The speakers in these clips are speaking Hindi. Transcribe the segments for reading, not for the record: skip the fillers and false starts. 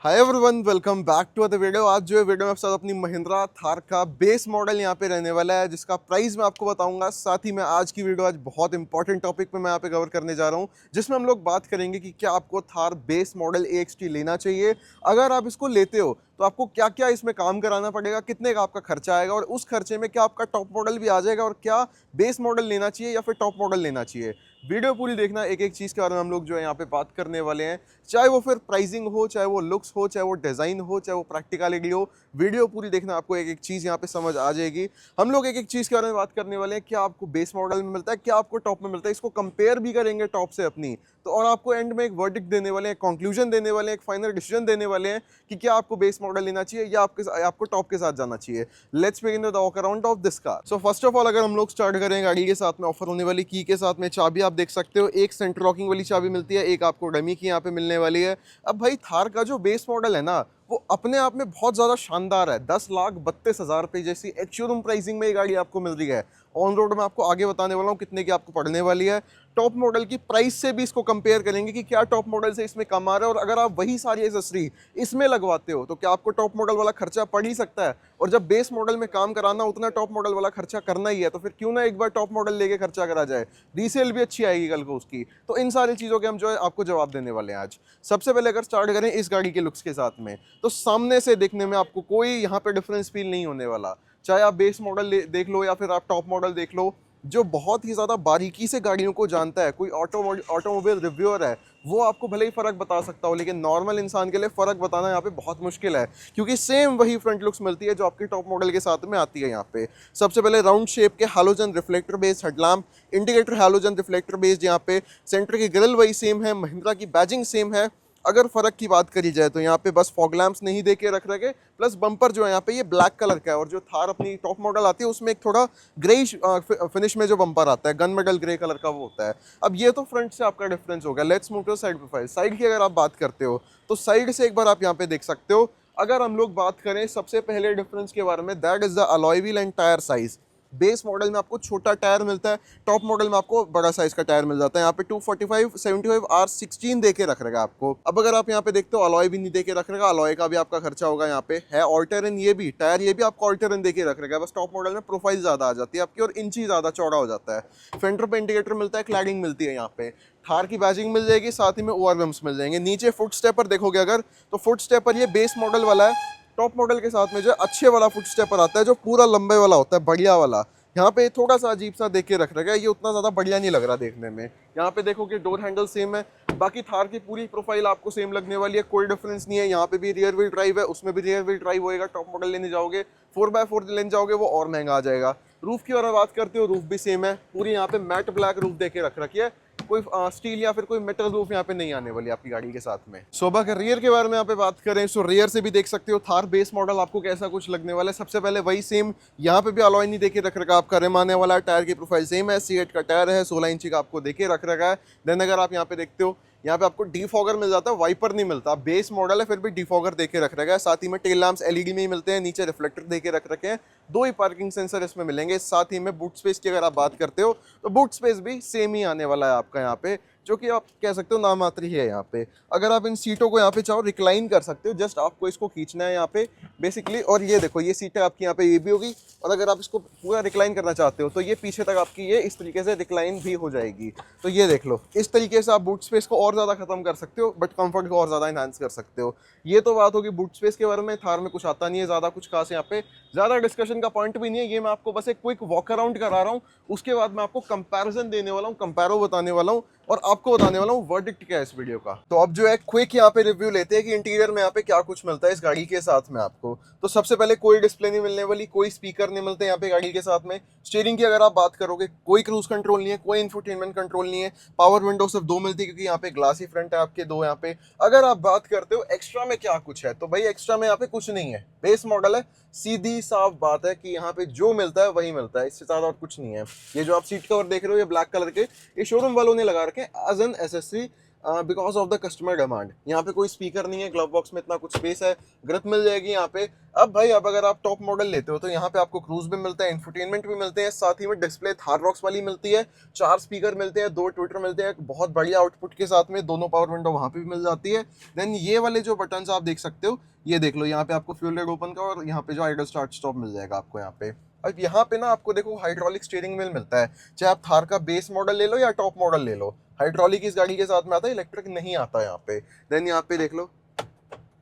Hi everyone, welcome back to other video. आज जो है वीडियो में आपके साथ अपनी महिंद्रा थार का बेस मॉडल यहाँ पे रहने वाला है, जिसका प्राइस मैं आपको बताऊंगा। साथ ही मैं आज की वीडियो आज बहुत इंपॉर्टेंट टॉपिक पे मैं यहाँ पे कवर करने जा रहा हूँ, जिसमें हम लोग बात करेंगे कि क्या आपको थार बेस मॉडल AXT लेना चाहिए। अगर आप इसको लेते हो तो आपको क्या क्या इसमें काम कराना पड़ेगा, कितने का आपका खर्चा आएगा, और उस खर्चे में क्या आपका टॉप मॉडल भी आ जाएगा, और क्या बेस मॉडल लेना चाहिए या फिर टॉप मॉडल लेना चाहिए। वीडियो पूरी देखना, एक एक चीज़ के बारे में हम लोग जो है यहाँ पे बात करने वाले हैं। चाहे वो फिर प्राइसिंग हो, चाहे वो लुक्स हो, चाहे वो डिज़ाइन हो, चाहे वो प्रैक्टिकलिटी हो, वीडियो पूरी देखना, आपको एक एक चीज़ यहाँ पे समझ आ जाएगी। हम लोग एक एक चीज़ के बारे में बात करने वाले हैं। क्या आपको बेस मॉडल में मिलता है, क्या आपको टॉप में मिलता है, इसको कंपेयर भी करेंगे टॉप से अपनी। तो और आपको एंड में एक वर्डिक्ट देने वाले हैं, कंक्लूजन देने वाले हैं, एक फाइनल डिसीजन देने वाले हैं कि क्या आपको बेस मॉडल लेना चाहिए या आपको टॉप के साथ जाना चाहिए। Let's begin with the walk around of this car. So first of all, अगर हम लोग स्टार्ट करें, गाड़ी के साथ में ऑफर होने वाली की के साथ में चाबी आप देख सकते हो। एक सेंटर लॉकिंग वाली चाबी मिलती है, एक आपको डमी की यहाँ पे मिलने वाली है। अब भाई, थार का जो बेस मॉडल है ना, वो अपने आप में बहुत ज़्यादा शानदार है। 10,32,000 रुपये जैसी एक शोरूम प्राइसिंग में ये गाड़ी आपको मिल रही है। ऑन रोड में आपको आगे बताने वाला हूँ कितने की आपको पड़ने वाली है। टॉप मॉडल की प्राइस से भी इसको कंपेयर करेंगे कि क्या टॉप मॉडल से इसमें कम आ रहा है, और अगर आप वही सारी एक्सेसरी इसमें लगवाते हो तो क्या आपको टॉप मॉडल वाला खर्चा पड़ ही सकता है। और जब बेस मॉडल में काम कराना उतना टॉप मॉडल वाला खर्चा करना ही है, तो फिर क्यों ना एक बार टॉप मॉडल लेके खर्चा करा जाए। रीसेल भी अच्छी आएगी कल को उसकी। तो इन सारी चीज़ों के हम जो है आपको जवाब देने वाले हैं आज। सबसे पहले अगर स्टार्ट करें इस गाड़ी के लुक्स के साथ में, तो सामने से देखने में आपको कोई यहाँ पे डिफरेंस फील नहीं होने वाला। चाहे आप बेस मॉडल देख लो या फिर आप टॉप मॉडल देख लो। जो बहुत ही ज़्यादा बारीकी से गाड़ियों को जानता है, कोई ऑटोमोबाइल रिव्यूअर है, वो आपको भले ही फ़र्क बता सकता हो, लेकिन नॉर्मल इंसान के लिए फ़र्क बताना यहाँ पे बहुत मुश्किल है, क्योंकि सेम वही फ्रंट लुक्स मिलती है जो आपकी टॉप मॉडल के साथ में आती है। यहाँ पे सबसे पहले राउंड शेप के halogen reflector based headlamp, indicator halogen reflector based. यहाँ पे सेंटर की ग्रिल वही सेम है, महिंद्रा की बैजिंग सेम है। अगर फ़र्क की बात करी जाए तो यहाँ पे बस फॉग लैंप्स नहीं दे के रख रखे, प्लस बम्पर जो है यहाँ पे ये ब्लैक कलर का है। और जो थार अपनी टॉप मॉडल आती है उसमें एक थोड़ा ग्रेइश फिनिश में जो बम्पर आता है, गन मेडल ग्रे कलर का वो होता है। अब ये तो फ्रंट से आपका डिफरेंस हो गया। Let's move to side profile. Side की अगर आप बात करते हो तो साइड से एक बार आप यहाँ पे देख सकते हो। अगर हम लोग बात करें सबसे पहले डिफरेंस के बारे में, that is the alloy wheel and tyre size. Base model में आपको छोटा टायर मिलता है, टॉप मॉडल में आपको बड़ा साइज का टायर मिल जाता है। यहाँ पे 245/75 R16 दे के रख रहेगा आपको। अब अगर आप यहाँ पे देखते हो, अलॉय भी नहीं दे के रख रहेगा, अलॉय का भी आपका खर्चा होगा। यहाँ पे है ऑल्टरन, ये भी टायर ये भी आपको ऑल्टरन दे के रख रहेगा। बस टॉप मॉडल में प्रोफाइल ज़्यादा आ जाती है आपकी और इंच ही ज़्यादा चौड़ा हो जाता है। फेंडर पे इंडिकेटर मिलता है, क्लैडिंग मिलती है। यहाँ पे थार की बैजिंग मिल जाएगी, साथ ही में ओवरविम्स मिल जाएंगे। नीचे फुट स्टेपर देखोगे अगर, तो फुट स्टेपर ये बेस मॉडल वाला है। टॉप मॉडल के साथ में जो अच्छे वाला फुट स्टेपर आता है, जो पूरा लंबे वाला होता है, बढ़िया वाला। यहाँ पे थोड़ा सा अजीब सा देख के रख रखा है, ये उतना ज़्यादा बढ़िया नहीं लग रहा देखने में। यहाँ पे देखो कि डोर हैंडल सेम है, बाकी थार की पूरी प्रोफाइल आपको सेम लगने वाली है, कोई डिफरेंस नहीं है। यहाँ पे भी रियर व्हील ड्राइव है, उसमें भी रियर व्हील ड्राइव होएगा। टॉप मॉडल लेने जाओगे 4x4 लेने जाओगे, वो और महंगा आ जाएगा। रूफ की अगर बात करते हो, रूफ भी सेम है, पूरी यहाँ पे मैट ब्लैक रूफ देके रख रखी है। कोई स्टील या फिर कोई मेटल रूफ यहाँ पे नहीं आने वाली आपकी गाड़ी के साथ में। सोबा के रियर के बारे में यहाँ पे बात करें तो रियर से भी देख सकते हो थार बेस मॉडल आपको कैसा कुछ लगने वाला है। सबसे पहले वही सेम, यहाँ पे भी अलॉय नहीं देके रख रखा आपका, रिम आने वाला। टायर की प्रोफाइल सेम है, C8 का टायर है, 16 इंची का आपको देके रख रखा है। देन अगर आप यहाँ पे देखते हो, यहाँ पे आपको डीफॉगर मिल जाता है, वाइपर नहीं मिलता। बेस मॉडल है फिर भी डीफॉगर देके रख रखा है। साथ ही में टेल लैंप्स LED में ही मिलते हैं, नीचे रिफ्लेक्टर देके रख रखे हैं। 2 ही पार्किंग सेंसर इसमें मिलेंगे। साथ ही में बूट स्पेस की अगर आप बात करते हो तो बूट स्पेस भी सेम ही आने वाला है आपका यहाँ पे, जो कि आप कह सकते हो नाम मात्र ही है यहाँ पे। अगर आप इन सीटों को यहाँ पे चाहो रिक्लाइन कर सकते हो, जस्ट आपको इसको खींचना है यहाँ पे बेसिकली। और ये देखो, ये सीटें आपकी यहाँ पे ये भी होगी, और अगर आप इसको पूरा रिक्लाइन करना चाहते हो तो ये पीछे तक आपकी ये इस तरीके से रिक्लाइन भी हो जाएगी। तो ये देख लो, इस तरीके से आप बूट स्पेस को और ज़्यादा खत्म कर सकते हो, बट कंफर्ट को और ज़्यादा इनहांस कर सकते हो। ये तो बात होगी बूट स्पेस के बारे में। थार में कुछ आता नहीं है ज़्यादा कुछ खास, यहाँ पे ज़्यादा डिस्कशन का पॉइंट भी नहीं है। ये मैं आपको बस एक क्विक वॉक अराउंड करा रहा हूँ, उसके बाद मैं आपको कंपैरिजन देने वाला हूँ, कंपैरो बताने वाला हूँ, और आपको बताने वाला हूँ वर्डिक्ट क्या है इस वीडियो का। तो अब जो है क्विक यहाँ पे रिव्यू लेते हैं कि इंटीरियर में यहाँ पे क्या कुछ मिलता है इस गाड़ी के साथ में आपको। तो सबसे पहले कोई डिस्प्ले नहीं मिलने वाली, कोई स्पीकर नहीं मिलते यहाँ पे गाड़ी के साथ में। स्टीयरिंग की अगर आप बात करोगे, कोई क्रूज कंट्रोल नहीं है, कोई इंफोटेनमेंट कंट्रोल नहीं है। पावर विंडो सिर्फ 2 मिलती है, क्योंकि यहाँ पे ग्लासी फ्रंट है आपके 2 यहाँ पे। अगर आप बात करते हो एक्स्ट्रा में क्या कुछ है, तो भाई एक्स्ट्रा में यहाँ पे कुछ नहीं है। बेस मॉडल है, सीधी साफ बात है कि यहाँ पे जो मिलता है वही मिलता है, इससे ज्यादा और कुछ नहीं है। ये जो आप सीट कवर देख रहे हो ये ब्लैक कलर के, ये शोरूम वालों ने लगा रखे as an accessory. Because of the customer demand. यहाँ पे कोई स्पीकर नहीं है, ग्लव बॉक्स में इतना कुछ स्पेस है, ग्रिप मिल जाएगी यहाँ पे। अब भाई अब अगर आप टॉप मॉडल लेते हो तो यहाँ पे आपको क्रूज भी मिलता है, इंफोटेनमेंट भी मिलते हैं, साथ ही में डिस्प्ले थार रॉक्स वाली मिलती है, 4 स्पीकर मिलते हैं, 2 ट्विटर मिलते हैं, बहुत बढ़िया आउटपुट के साथ में, दोनों पावर विंडो वहाँ पे भी मिल जाती है। देन ये वाले जो बटन आप देख सकते हो, ये देख लो, यहाँ पे आपको फ्यूल रेड ओपन का और यहाँ पे जो आइडल स्टार्ट स्टॉप मिल जाएगा आपको यहाँ पे। अब यहाँ पे ना आपको देखो हाइड्रोलिक स्टीयरिंग व्हील मिलता है, चाहे आप थार का बेस मॉडल ले लो या टॉप मॉडल ले लो, हाइड्रोलिक इस गाड़ी के साथ में आता है, इलेक्ट्रिक नहीं आता यहाँ पे। देन यहाँ पे देख लो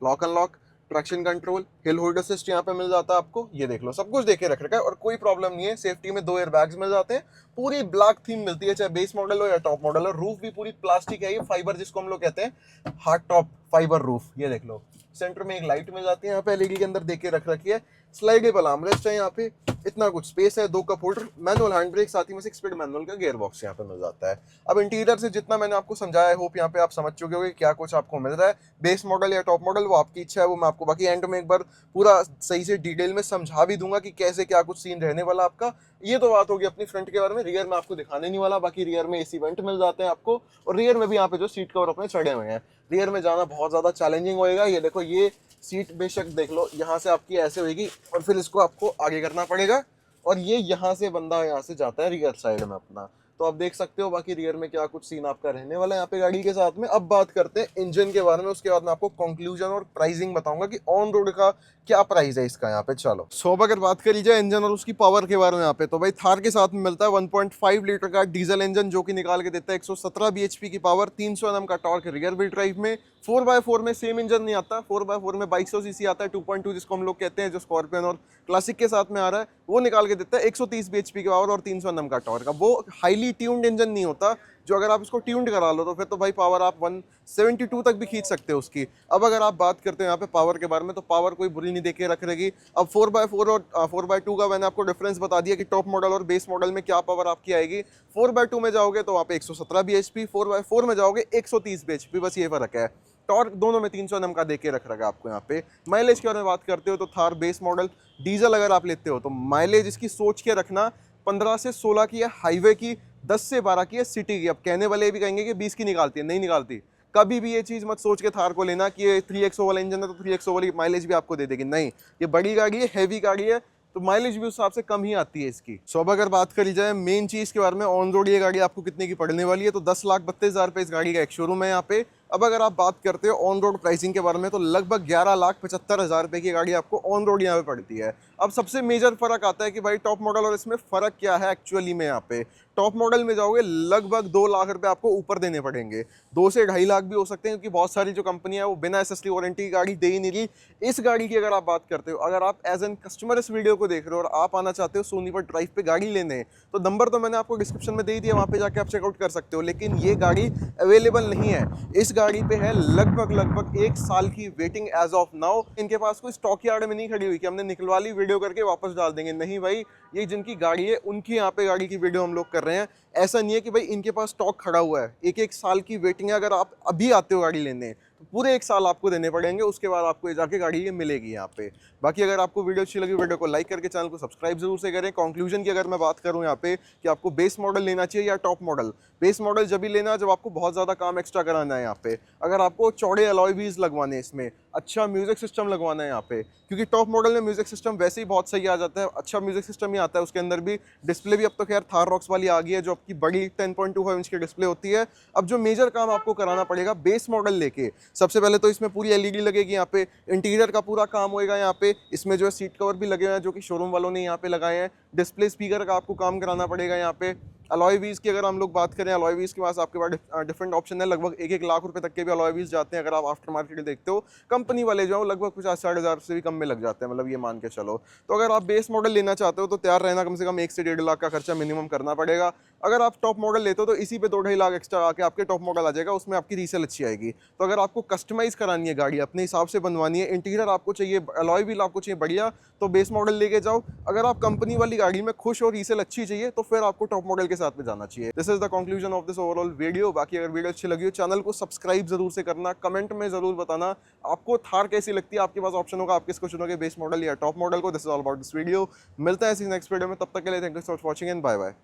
lock unlock, traction control, hill hold assist यहाँ पे मिल जाता है आपको, ये देख लो सब कुछ देखे रख रखा है और कोई प्रॉब्लम नहीं है। सेफ्टी में 2 एयर बैग्स मिल जाते हैं, पूरी ब्लैक थीम मिलती है चाहे बेस मॉडल हो या टॉप मॉडल हो। रूफ भी पूरी प्लास्टिक है, ये फाइबर जिसको हम लोग कहते हैं हार्ड टॉप फाइबर रूफ, ये देख लो। सेंटर में एक लाइट मिल जाती है यहाँ पे एलईडी के अंदर देके रख रखी है, स्लाइडेबल आर्मरेस्ट है यहाँ पे, इतना कुछ स्पेस है, 2 cup holder, manual hand brake, साथ ही में 6 स्पीड मैनुअल का गियर बॉक्स यहाँ पे मिल जाता है। अब इंटीरियर से जितना मैंने आपको समझाया है, होप यहाँ पे आप समझ चुके होंगे क्या कुछ आपको मिल रहा है। बेस मॉडल या टॉप मॉडल वो आपकी इच्छा है, वो मैं आपको बाकी एंड में एक बार पूरा सही से डिटेल में समझा भी दूंगा कि कैसे क्या कुछ सीन रहने वाला आपका। ये तो बात होगी अपनी फ्रंट के बारे में, रियर में आपको दिखाने नहीं वाला। बाकी रियर में एसी वेंट मिल जाते हैं आपको, और रियर में भी यहाँ पे जो सीट कवर अपने चढ़े हुए हैं, रियर में जाना बहुत ज्यादा चैलेंजिंग होएगा। ये देखो ये सीट बेशक देख लो यहाँ से आपकी ऐसे होगी और फिर इसको आपको आगे करना पड़ेगा, और ये यहाँ से बंदा यहाँ से जाता है रियर साइड में अपना, तो आप देख सकते हो बाकी रियर में क्या कुछ सीन आपका रहने वाला है यहाँ पे गाड़ी के साथ में। अब बात करते हैं इंजन के बारे में, उसके बाद मैं आपको कंक्लूजन और प्राइसिंग बताऊंगा कि ऑन रोड का क्या प्राइस है इसका यहाँ पे। चलो अब अगर बात करी जाए इंजन और उसकी पावर के बारे में यहाँ पे, तो भाई थार के साथ में मिलता है 1.5 लीटर का डीजल इंजन जो कि निकाल के देता है 117 bhp की पावर, 300 Nm का टॉर्क रियर व्हील ड्राइव में। 4x4 में सेम इंजन नहीं आता, 4x4 में 2200 सीसी आता है 2.2 जिसको हम लोग कहते हैं, जो स्कॉर्पियन और क्लासिक के साथ में आ रहा है, वो निकाल के देता है 130 bhp की पावर और 300 Nm का टॉर्क। वो हाईली ट्यून्ड इंजन नहीं होता, जो अगर आप इसको ट्यून्ड करा लो तो फिर तो भाई पावर आप 172 तक भी खींच सकते हो उसकी। अब अगर आप बात करते हैं यहाँ पे पावर के बारे में, तो पावर कोई बुरी नहीं देके रख रहेगी। अब 4x4 और 4x2 का मैंने आपको डिफरेंस बता दिया कि टॉप मॉडल और बेस मॉडल में क्या पावर आपकी आएगी। 4x2 में जाओगे तो वहाँ पे 117 bhp, 4x4 में जाओगे 130 bhp, बस ये फर्क है। टॉर्क दोनों में 300 Nm का देके रख रखा है आपको यहाँ पे। माइलेज के बारे में बात करते हो तो थार बेस मॉडल डीजल अगर आप लेते हो तो माइलेज इसकी सोच के रखना 15 से 16 की है हाईवे की, 10 से 12 की है सिटी की। अब कहने वाले भी कहेंगे कि 20 की निकालती है, नहीं निकालती। कभी भी ये चीज़ मत सोच के थार को लेना कि ये 3XO वाला इंजन है तो 3XO वाली माइलेज भी आपको दे देगी, नहीं। ये बड़ी गाड़ी है, हैवी गाड़ी है, तो माइलेज भी उस हिसाब से कम ही आती है इसकी। सो अब अगर बात करी जाए मेन चीज़ के बारे में, ऑन रोड ये गाड़ी आपको कितने की पड़ने वाली है, तो 10,32,000 रुपये इस गाड़ी का एक शोरूम है यहाँ पे। अब अगर आप बात करते हो ऑन रोड प्राइसिंग के बारे में, तो लगभग 11,75,000 रुपये की गाड़ी आपको ऑन रोड यहाँ पे पड़ती है। अब सबसे मेजर फर्क आता है कि भाई टॉप मॉडल और इसमें फ़र्क क्या है एक्चुअली में। यहाँ पे टॉप मॉडल में जाओगे लगभग 2 लाख रुपए आपको ऊपर देने पड़ेंगे, 2 से 2.5 लाख भी हो सकते हैं, क्योंकि बहुत सारी जो कंपनी है वो बिना एसएसटी वारंटी की गाड़ी दे ही नहीं रही। इस गाड़ी की अगर आप बात करते हो, अगर आप एज एन कस्टमर इस वीडियो को देख रहे हो और आप आना चाहते हो सोनीपत ड्राइव पे गाड़ी लेने, तो नंबर तो मैंने आपको डिस्क्रिप्शन में दे ही दिया, वहाँ पे जाके आप चेकआउट कर सकते हो। लेकिन ये गाड़ी अवेलेबल नहीं है, इस गाड़ी पे है लगभग 1 साल की वेटिंग एज ऑफ नाउ। इनके पास कोई स्टॉक यार्ड में नहीं खड़ी हुई कि हमने निकलवा ली, वीडियो करके वापस डाल देंगे, नहीं भाई। ये जिनकी गाड़ी है उनकी यहाँ पे गाड़ी की वीडियो हम लोग कर रहे हैं। ऐसा नहीं है कि भाई इनके पास स्टॉक खड़ा हुआ है, 1 साल की वेटिंग है। अगर आप अभी आते हो गाड़ी लेने तो पूरे 1 साल आपको देने पड़ेंगे, उसके बाद आपको जाके गाड़ी ये मिलेगी यहाँ पे। बाकी अगर आपको वीडियो अच्छी लगी, वीडियो को लाइक करके चैनल को सब्सक्राइब जरूर से करें। कंक्लूजन की अगर मैं बात करूँ यहाँ पे कि आपको बेस मॉडल लेना चाहिए या टॉप मॉडल, बेस मॉडल जब भी लेना जब आपको बहुत ज़्यादा काम एक्स्ट्रा कराना है यहाँ पे। अगर आपको चौड़े अलॉय व्हील्स लगवाने हैं, इसमें अच्छा म्यूजिक सिस्टम लगवाना है यहाँ पे, क्योंकि टॉप मॉडल में म्यूजिक सिस्टम वैसे ही बहुत सही आ जाता है, अच्छा म्यूजिक सिस्टम ही आता है उसके अंदर भी। डिस्प्ले भी अब तो खैर थार रॉक्स वाली आ गई है, जो आपकी बड़ी 10.25 इंच की डिस्प्ले होती है। अब जो मेजर काम आपको कराना पड़ेगा बेस मॉडल लेके, सबसे पहले तो इसमें पूरी एलईडी लगेगी यहाँ पे, इंटीरियर का पूरा काम होएगा यहाँ पे। इसमें जो है सीट कवर भी लगे हुए हैं जो कि शोरूम वालों ने यहाँ पे लगाए हैं। डिस्प्ले स्पीकर का आपको काम कराना पड़ेगा यहाँ पे। अलॉय व्हील्स की अगर हम लोग बात करें, अलॉय व्हील्स के पास आपके पास डिफरेंट ऑप्शन है, लगभग 1-1 लाख रुपए तक के भी अलॉय व्हील्स जाते हैं। अगर आप आफ्टर मार्केट देखते हो, कंपनी वाले जो लगभग 50-60 से भी कम में लग जाते हैं, मतलब ये मान के चलो। तो अगर आप बेस मॉडल लेना चाहते हो तो तैयार रहना, कम से कम 1 से 1.5 लाख का खर्चा मिनिमम करना पड़ेगा। अगर आप टॉप मॉडल लेते हो तो इसी पे 2-2.5 लाख एक्स्ट्रा आके आपके टॉप मॉडल आ जाएगा, उसमें आपकी रीसेल अच्छी आएगी। तो अगर आपको कस्टमाइज करानी है गाड़ी, अपने हिसाब से बनवानी है, इंटीरियर आपको चाहिए, अलॉय व्हील आपको चाहिए बढ़िया, तो बेस मॉडल लेके जाओ। अगर आप कंपनी वाली गाड़ी में खुश और रीसेल अच्छी चाहिए तो फिर आपको टॉप मॉडल के साथ में जाना चाहिए। This is the conclusion of this overall video. बाकी अगर वीडियो अच्छी लगी हो, चैनल को सब्सक्राइब जरूर से करना, कमेंट में जरूर बताना आपको थार कैसी लगती है। आपके पास ऑप्शन होगा, आप किसको चुनोगे, बेस मॉडल या टॉप मॉडल को। This is all about this video. मिलता है इसी नेक्स्ट वीडियो में, तब तक के लिए thank you so much for watching and bye bye.